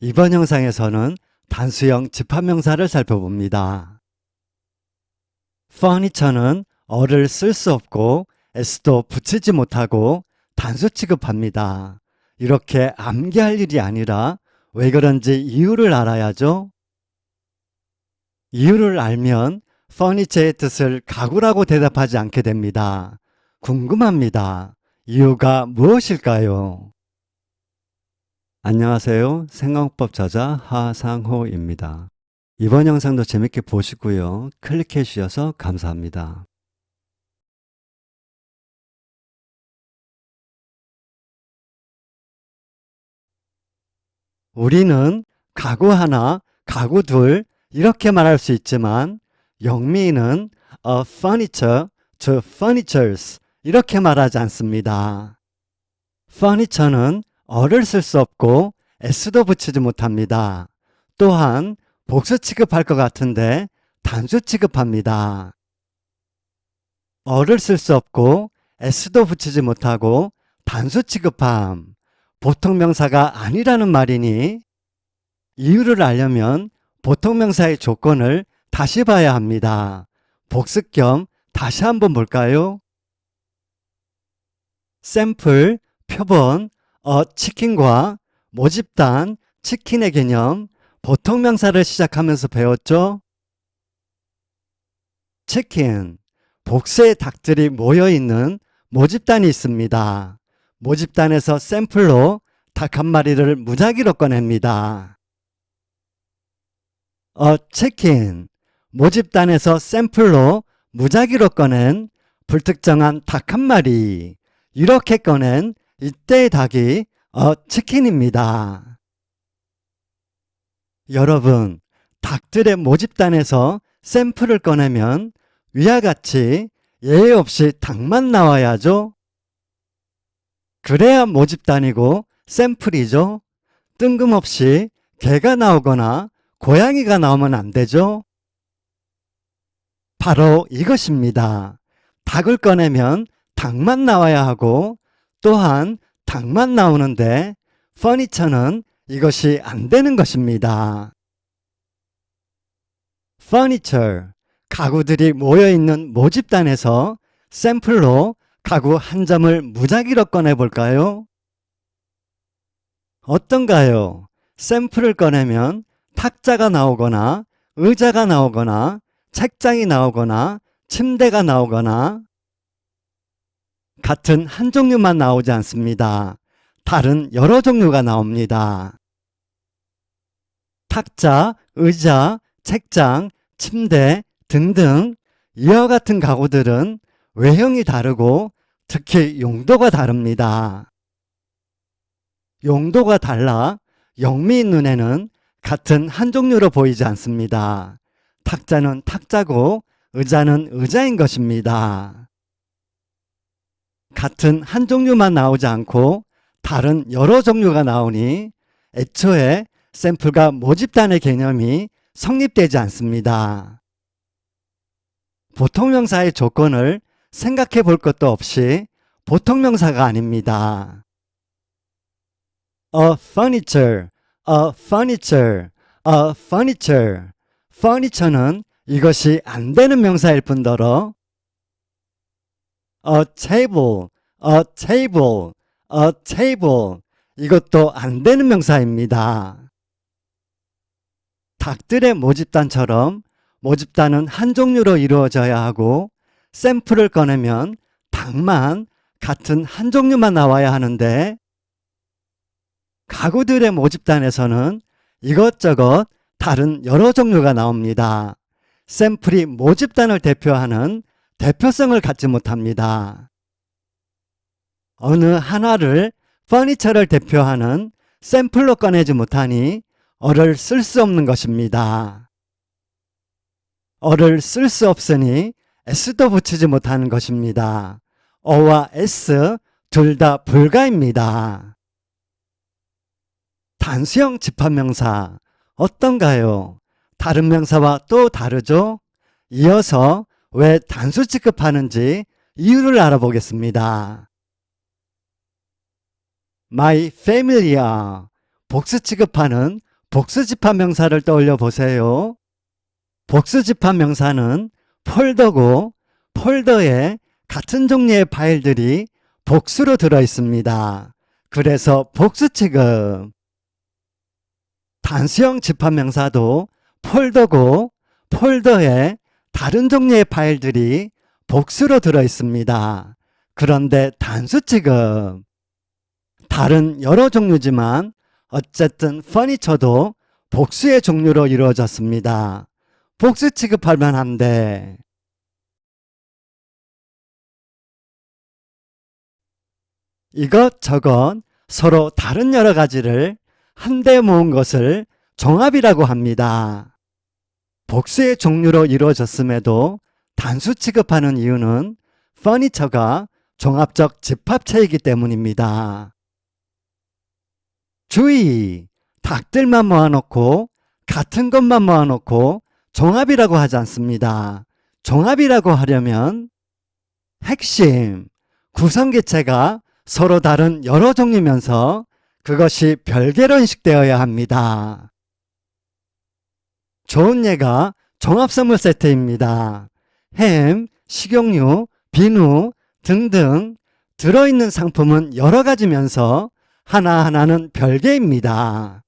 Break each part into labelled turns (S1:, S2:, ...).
S1: 이번 영상에서는 단수형 집합명사를 살펴봅니다. furniture는 어를 쓸 수 없고 s도 붙이지 못하고 단수 취급합니다. 이렇게 암기할 일이 아니라 왜 그런지 이유를 알아야죠. 이유를 알면 furniture의 뜻을 가구라고 대답하지 않게 됩니다. 궁금합니다. 이유가 무엇일까요? 안녕하세요. 생강법 저자 하상호입니다. 이번 영상도 재밌게 보시고요. 클릭해 주셔서 감사합니다. 우리는 가구 하나, 가구 둘 이렇게 말할 수 있지만 영미는 a furniture to furnitures 이렇게 말하지 않습니다. furniture는 어를 쓸 수 없고 s도 붙이지 못합니다. 또한 복수 취급할 것 같은데 단수 취급합니다. 어를 쓸 수 없고 s도 붙이지 못하고 단수 취급함. 보통 명사가 아니라는 말이니 이유를 알려면 보통 명사의 조건을 다시 봐야 합니다. 복습 겸 다시 한번 볼까요? 샘플, 표본, 치킨과 모집단, 치킨의 개념, 보통 명사를 시작하면서 배웠죠? 치킨, 복수의 닭들이 모여있는 모집단이 있습니다. 모집단에서 샘플로 닭 한 마리를 무작위로 꺼냅니다. 치킨, 모집단에서 샘플로 무작위로 꺼낸 불특정한 닭 한 마리, 이렇게 꺼낸 이때의 닭이 치킨입니다. 여러분, 닭들의 모집단에서 샘플을 꺼내면 위와 같이 예외 없이 닭만 나와야죠. 그래야 모집단이고 샘플이죠. 뜬금없이 개가 나오거나 고양이가 나오면 안 되죠. 바로 이것입니다. 닭을 꺼내면 닭만 나와야 하고 또한 닭만 나오는데 furniture는 이것이 안 되는 것입니다. furniture, 가구들이 모여있는 모집단에서 샘플로 가구 한 점을 무작위로 꺼내볼까요? 어떤가요? 샘플을 꺼내면 탁자가 나오거나 의자가 나오거나 책장이 나오거나 침대가 나오거나 같은 한 종류만 나오지 않습니다. 다른 여러 종류가 나옵니다. 탁자, 의자, 책장, 침대 등등 이와 같은 가구들은 외형이 다르고 특히 용도가 다릅니다. 용도가 달라 영미인 눈에는 같은 한 종류로 보이지 않습니다. 탁자는 탁자고 의자는 의자인 것입니다. 같은 한 종류만 나오지 않고 다른 여러 종류가 나오니 애초에 샘플과 모집단의 개념이 성립되지 않습니다. 보통명사의 조건을 생각해 볼 것도 없이 보통명사가 아닙니다. A furniture, a furniture, a furniture. furniture는 이것이 안 되는 명사일 뿐더러 a table, a table, a table. 이것도 안 되는 명사입니다. 닭들의 모집단처럼 모집단은 한 종류로 이루어져야 하고 샘플을 꺼내면 닭만 같은 한 종류만 나와야 하는데 가구들의 모집단에서는 이것저것 다른 여러 종류가 나옵니다. 샘플이 모집단을 대표하는 대표성을 갖지 못합니다. 어느 하나를 furniture를 대표하는 샘플로 꺼내지 못하니 어를 쓸 수 없는 것입니다. 어를 쓸 수 없으니 s도 붙이지 못하는 것입니다. 어와 s 둘 다 불가입니다. 단수형 집합명사 어떤가요? 다른 명사와 또 다르죠? 이어서 왜 단수 취급하는지 이유를 알아보겠습니다. My family are 복수 취급하는 복수집합명사를 떠올려 보세요. 복수집합명사는 폴더고 폴더에 같은 종류의 파일들이 복수로 들어 있습니다. 그래서 복수 취급. 단수형 집합명사도 폴더고 폴더에 다른 종류의 파일들이 복수로 들어 있습니다. 그런데 단수 취급. 다른 여러 종류지만 어쨌든 퍼니처도 복수의 종류로 이루어졌습니다. 복수 취급하면 한데 이것저것 서로 다른 여러 가지를 한데 모은 것을 종합이라고 합니다. 복수의 종류로 이루어졌음에도 단수 취급하는 이유는 퍼니처가 종합적 집합체이기 때문입니다. 주의! 닭들만 모아놓고 같은 것만 모아놓고 종합이라고 하지 않습니다. 종합이라고 하려면 핵심, 구성개체가 서로 다른 여러 종류면서 그것이 별개로 인식되어야 합니다. 좋은 예가 종합선물 세트입니다. 햄, 식용유, 비누 등등 들어있는 상품은 여러 가지면서 하나하나는 별개입니다.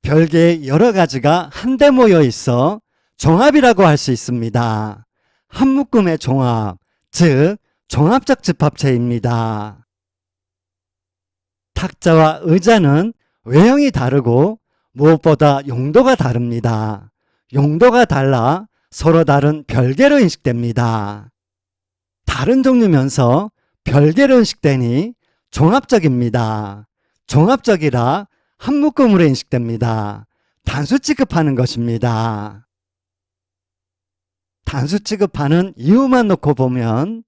S1: 별개의 여러 가지가 한데 모여 있어 종합이라고 할 수 있습니다. 한 묶음의 종합, 즉 종합적 집합체입니다. 탁자와 의자는 외형이 다르고 무엇보다 용도가 다릅니다. 용도가 달라 서로 다른 별개로 인식됩니다. 다른 종류면서 별개로 인식되니 종합적입니다. 종합적이라 한 묶음으로 인식됩니다. 단수 취급하는 것입니다. 단수 취급하는 이유만 놓고 보면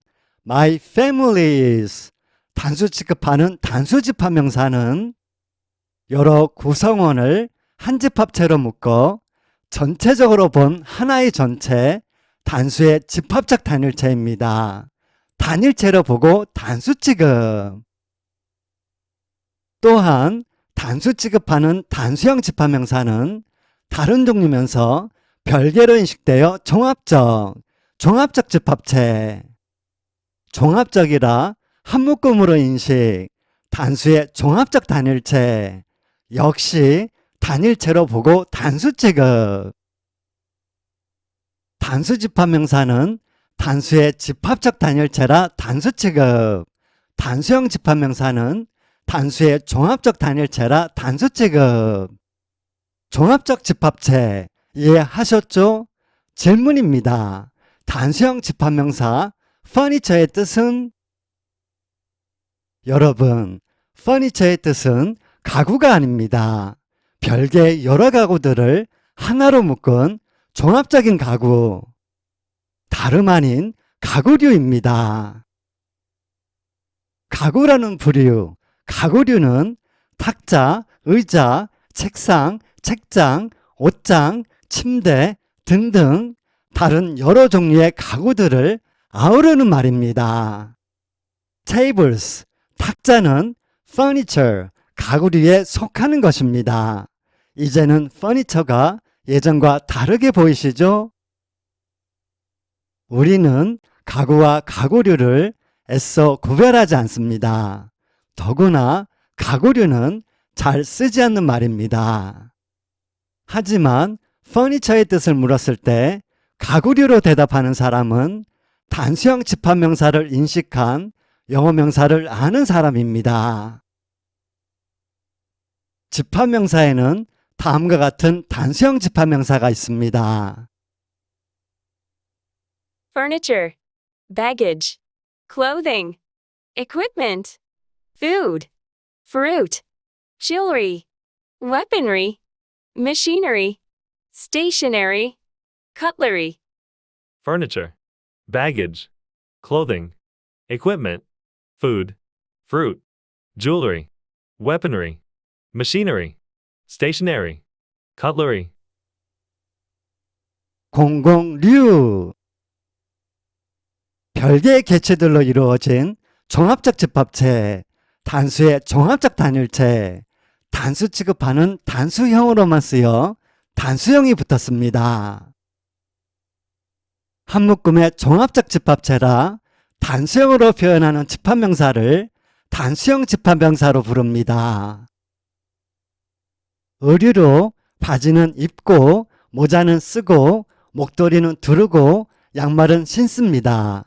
S1: My family is 단수 취급하는 단수 집합명사는 여러 구성원을 한 집합체로 묶어 전체적으로 본 하나의 전체, 단수의 집합적 단일체입니다. 단일체로 보고 단수 취급. 또한 단수 취급하는 단수형 집합명사는 다른 종류면서 별개로 인식되어 종합적 집합체. 종합적이라 한 묶음으로 인식, 단수의 종합적 단일체. 역시 단일체로 보고 단수 취급. 단수 집합명사는 단수의 집합적 단일체라 단수 취급. 단수형 집합명사는 단수의 종합적 단일체라 단수 취급. 종합적 집합체 이해하셨죠? 질문입니다. 단수형 집합명사 퍼니처의 뜻은? 여러분, 퍼니처의 뜻은 가구가 아닙니다. 별개의 여러 가구들을 하나로 묶은 종합적인 가구. 다름 아닌 가구류입니다. 가구라는 부류, 가구류는 탁자, 의자, 책상, 책장, 옷장, 침대 등등 다른 여러 종류의 가구들을 아우르는 말입니다. tables, 탁자는 furniture, 가구류에 속하는 것입니다. 이제는 furniture가 예전과 다르게 보이시죠? 우리는 가구와 가구류를 애써 구별하지 않습니다. 더구나 가구류는 잘 쓰지 않는 말입니다. 하지만 furniture의 뜻을 물었을 때 가구류로 대답하는 사람은 단수형 집합명사를 인식한 영어 명사를 아는 사람입니다. 집합명사에는 다음과 같은 단수형 집합명사가 있습니다.
S2: furniture, baggage, clothing, equipment, food, fruit, jewelry, weaponry, machinery, stationery, cutlery.
S3: furniture, baggage, clothing, equipment, food, fruit, jewelry, weaponry, machinery, stationery, cutlery.
S1: 공공류 별개의 개체들로 이루어진 종합적 집합체, 단수의 종합적 단일체, 단수 취급하는 단수형으로만 쓰여 단수형이 붙었습니다. 한 묶음의 종합적 집합체라 단수형으로 표현하는 집합명사를 단수형 집합명사로 부릅니다. 의류로 바지는 입고 모자는 쓰고 목도리는 두르고 양말은 신습니다.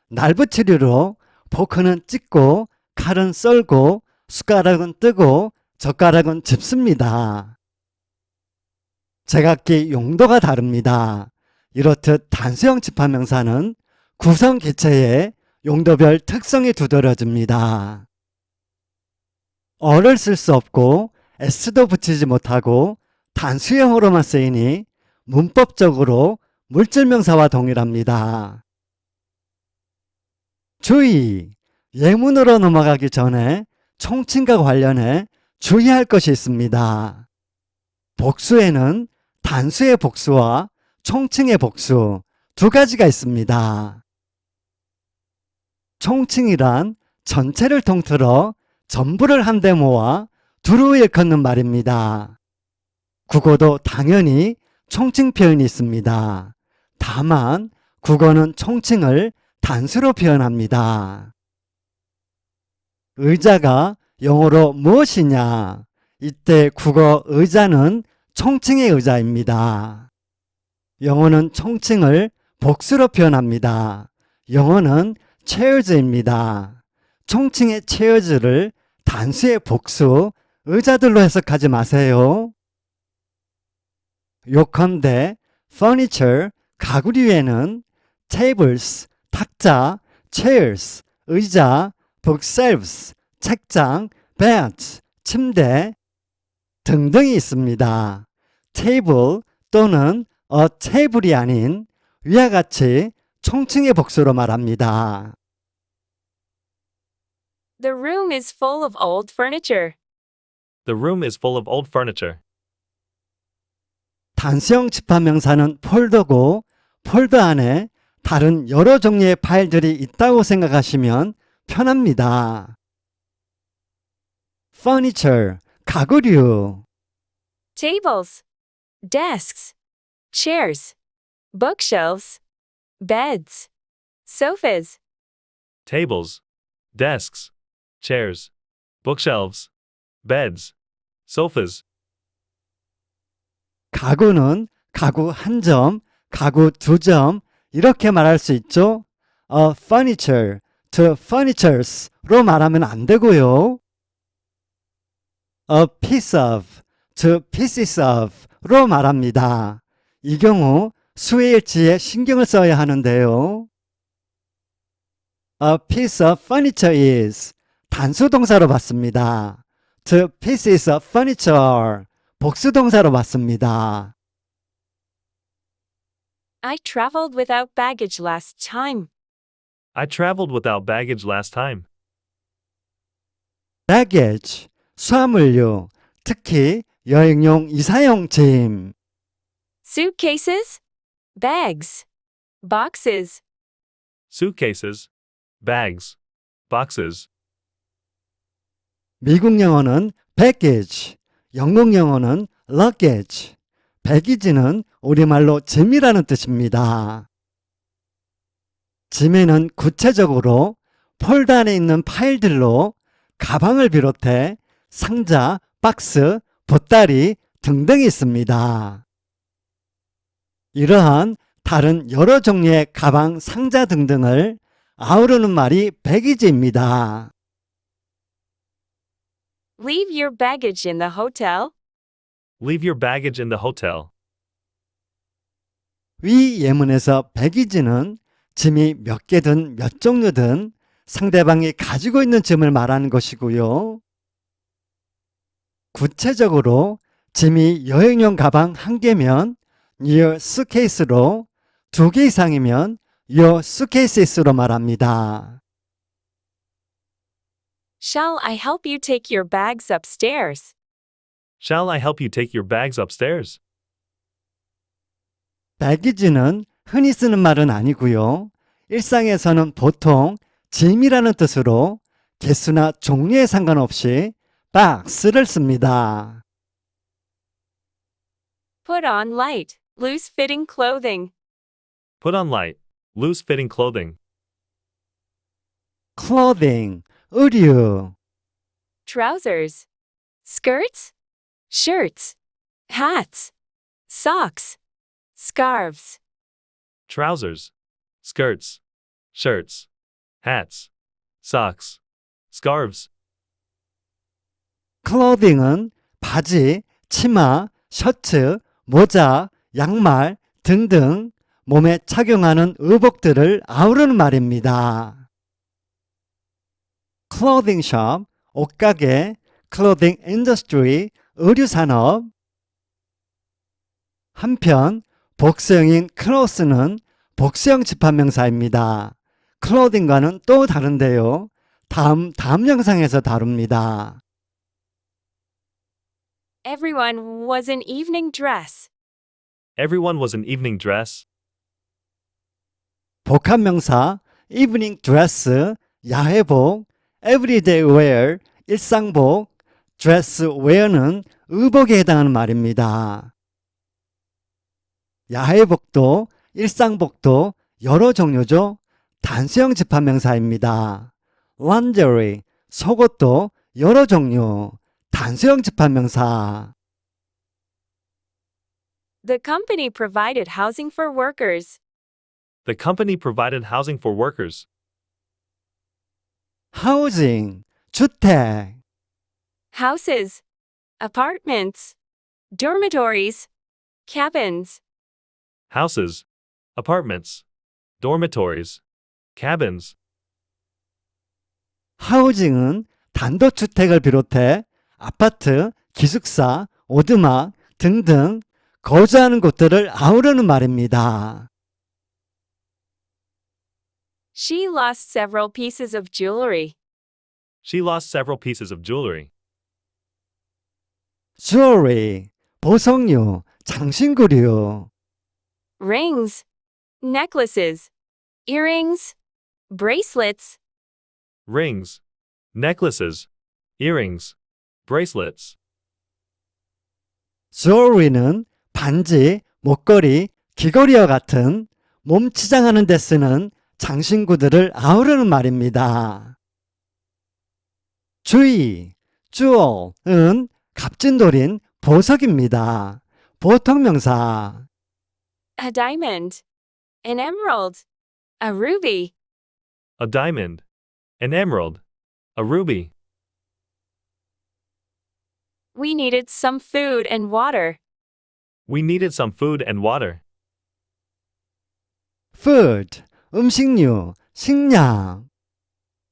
S1: 날붙이류로 포크는 찍고 칼은 썰고 숟가락은 뜨고 젓가락은 짚습니다. 제각기 용도가 다릅니다. 이렇듯 단수형 집합명사는 구성 기체에 용도별 특성이 두드러집니다. 어를 쓸 수 없고 s도 붙이지 못하고 단수형으로만 쓰이니 문법적으로 물질명사와 동일합니다. 주의! 예문으로 넘어가기 전에 총칭과 관련해 주의할 것이 있습니다. 복수에는 단수의 복수와 총칭의 복수 두 가지가 있습니다. 총칭이란 전체를 통틀어 전부를 한데 모아 두루 일컫는 말입니다. 국어도 당연히 총칭 표현이 있습니다. 다만 국어는 총칭을 단수로 표현합니다. 의자가 영어로 무엇이냐? 이때 국어 의자는 총칭의 의자입니다. 영어는 총칭을 복수로 표현합니다. 영어는 chairs입니다. 총칭의 chairs를 단수의 복수, 의자들로 해석하지 마세요. 요컨대 furniture, 가구류에는 tables, 탁자, chairs, 의자, bookshelves, 책장, beds, 침대 등등이 있습니다. table 또는 a table이 아닌 위와 같이 총칭의 복수로 말합니다.
S2: The room is full of old furniture.
S3: The room is full of old furniture.
S1: 단수형 집합명사는 폴더고 폴더 안에 다른 여러 종류의 파일들이 있다고 생각하시면 편합니다. furniture, 가구류,
S2: Tables, desks, chairs, bookshelves, beds, sofas.
S3: Tables, desks, chairs, bookshelves, beds, sofas.
S1: 가구는 가구 한 점, 가구 두 점 이렇게 말할 수 있죠. A furniture to furnitures로 말하면 안 되고요. A piece of to pieces of로 말합니다. 이 경우 수의 일치에 신경을 써야 하는데요. A piece of furniture is 단수 동사로 받습니다. To pieces of furniture 복수 동사로 받습니다.
S2: I traveled without baggage last time.
S3: I traveled without baggage last time.
S1: baggage, 수화물류, 특히 여행용 이사용 짐.
S2: Suitcases, bags, boxes.
S3: Suitcases, bags, boxes.
S1: 미국 영어는 baggage, 영국 영어는 luggage. baggage는 우리말로 짐이라는 뜻입니다. 짐에는 구체적으로 폴더 안에 있는 파일들로 가방을 비롯해 상자, 박스, 보따리 등등이 있습니다. 이러한 다른 여러 종류의 가방, 상자 등등을 아우르는 말이 baggage입니다.
S2: Leave your baggage in the hotel.
S3: Leave your baggage in the hotel.
S1: 위 예문에서 baggage는 짐이 몇 개든 몇 종류든 상대방이 가지고 있는 짐을 말하는 것이고요. 구체적으로 짐이 여행용 가방 한 개면 your suitcase로 두 개 이상이면 your suitcases로 말합니다.
S2: Shall I help you take your bags upstairs?
S3: Shall I help you take your bags upstairs?
S1: baggage는 흔히 쓰는 말은 아니고요. 일상에서는 보통 짐이라는 뜻으로 개수나 종류에 상관없이 box를 씁니다.
S2: Put on light, loose-fitting clothing.
S3: Put on light, loose-fitting clothing.
S1: clothing, 의류,
S2: Trousers. Skirts. Shirts. Hats. Socks. Scarves.
S3: Trousers, skirts, shirts, hats, socks, scarves.
S1: clothing은 바지, 치마, 셔츠, 모자, 양말 등등 몸에 착용하는 의복들을 아우르는 말입니다. clothing shop, 옷가게, clothing industry, 의류산업. 한편 복수형인 clothes는 복수형 집합명사입니다. clothing과는 또 다른데요. 다음 영상에서 다룹니다.
S2: Everyone was in evening dress.
S3: Everyone was in evening dress.
S1: 복합명사 evening dress, 야외복, everyday wear, 일상복, dress wear는 의복에 해당하는 말입니다. 야외복도 일상복도 여러 종류죠. 단수형 집합명사입니다. lingerie, 속옷도 여러 종류, 단수형 집합명사.
S2: The company provided housing for workers.
S3: The company provided housing for workers.
S1: housing, 주택,
S2: Houses. Apartments. Dormitories. Cabins.
S3: Houses, apartments, dormitories, cabins.
S1: 하우징은 단독주택을 비롯해 아파트, 기숙사, 오두막 등등 거주하는 곳들을 아우르는 말입니다.
S2: She lost several pieces of jewelry.
S3: She lost several pieces of jewelry.
S1: jewelry, 보석류, 장신구류.
S2: Rings. Necklaces. Earrings. Bracelets.
S3: Rings, necklaces, earrings, bracelets.
S1: jewelry는 반지, 목걸이, 귀걸이와 같은 몸 치장하는 데 쓰는 장신구들을 아우르는 말입니다. 주의, jewel은 값진돌인 보석입니다. 보통명사.
S2: A diamond. An emerald. A ruby.
S3: A diamond, an emerald, a ruby.
S2: We needed some food and water.
S3: We needed some food and water.
S1: food, 음식류, 식량.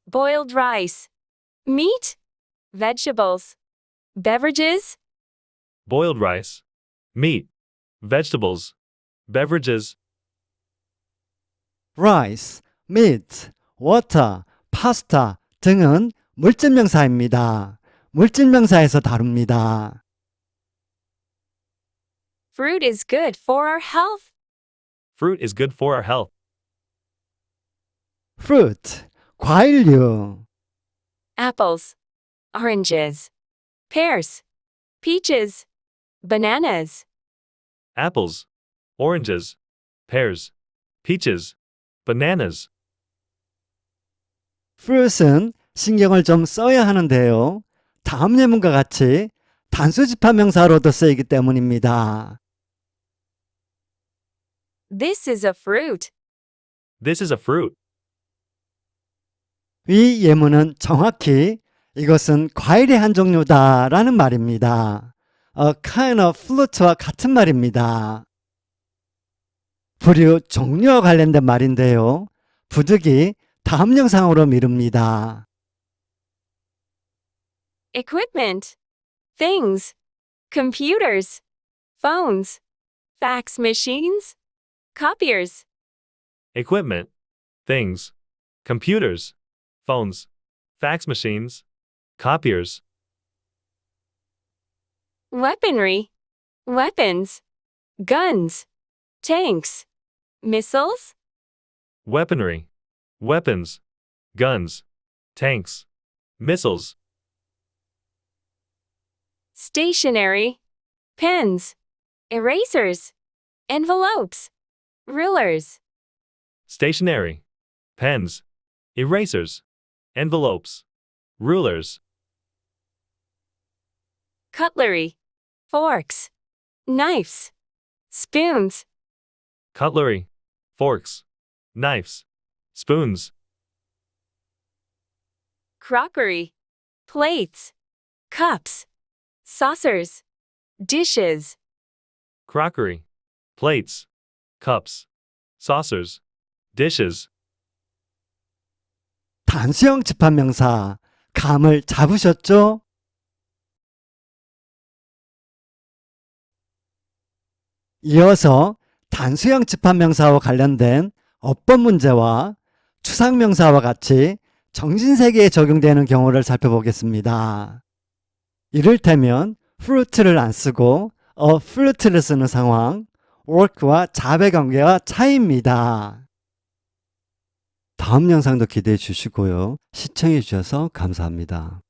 S2: Boiled rice. Meat. Vegetables. Beverages.
S3: Boiled rice, meat, vegetables, beverages.
S1: rice, meat, water, pasta 등은 물질명사입니다. 물질명사에서 다룹니다.
S2: Fruit is good for our health.
S3: Fruit is good for our health.
S1: fruit, 과일류.
S2: Apples. Oranges. Pears. Peaches. Bananas.
S3: Apples, oranges, pears, peaches, bananas.
S1: fruit은 신경을 좀 써야 하는데요. 다음 예문과 같이 단수집합명사로도 쓰이기 때문입니다.
S2: This is a fruit.
S3: This is a fruit.
S1: 이 예문은 정확히 이것은 과일의 한 종류다라는 말입니다. A kind of fruit와 같은 말입니다. 부류 종류와 관련된 말인데요. 부득이 다음 영상으로 미룹니다.
S2: Equipment. Things. Computers. Phones. Fax machines. Copiers.
S3: Equipment, things, computers, phones, fax machines, copiers.
S2: Weaponry. Weapons. Guns. Tanks. Missiles.
S3: Weaponry, weapons, guns, tanks, missiles.
S2: stationery, pens, erasers, envelopes, rulers,
S3: stationery, pens, erasers, envelopes, rulers,
S2: cutlery, forks, knives, spoons,
S3: cutlery, forks, knives, spoons,
S2: crockery, plates, cups, saucers, dishes,
S3: crockery, plates, cups, saucers, dishes.
S1: 단수형 집합명사, 감을 잡으셨죠? 이어서 단수형 집합명사와 관련된 어법 문제와 추상명사와 같이 정신세계에 적용되는 경우를 살펴보겠습니다. 이를테면 fruit를 안 쓰고 a flute를 쓰는 상황, work와 잡의 관계와 차이입니다. 다음 영상도 기대해 주시고요. 시청해 주셔서 감사합니다.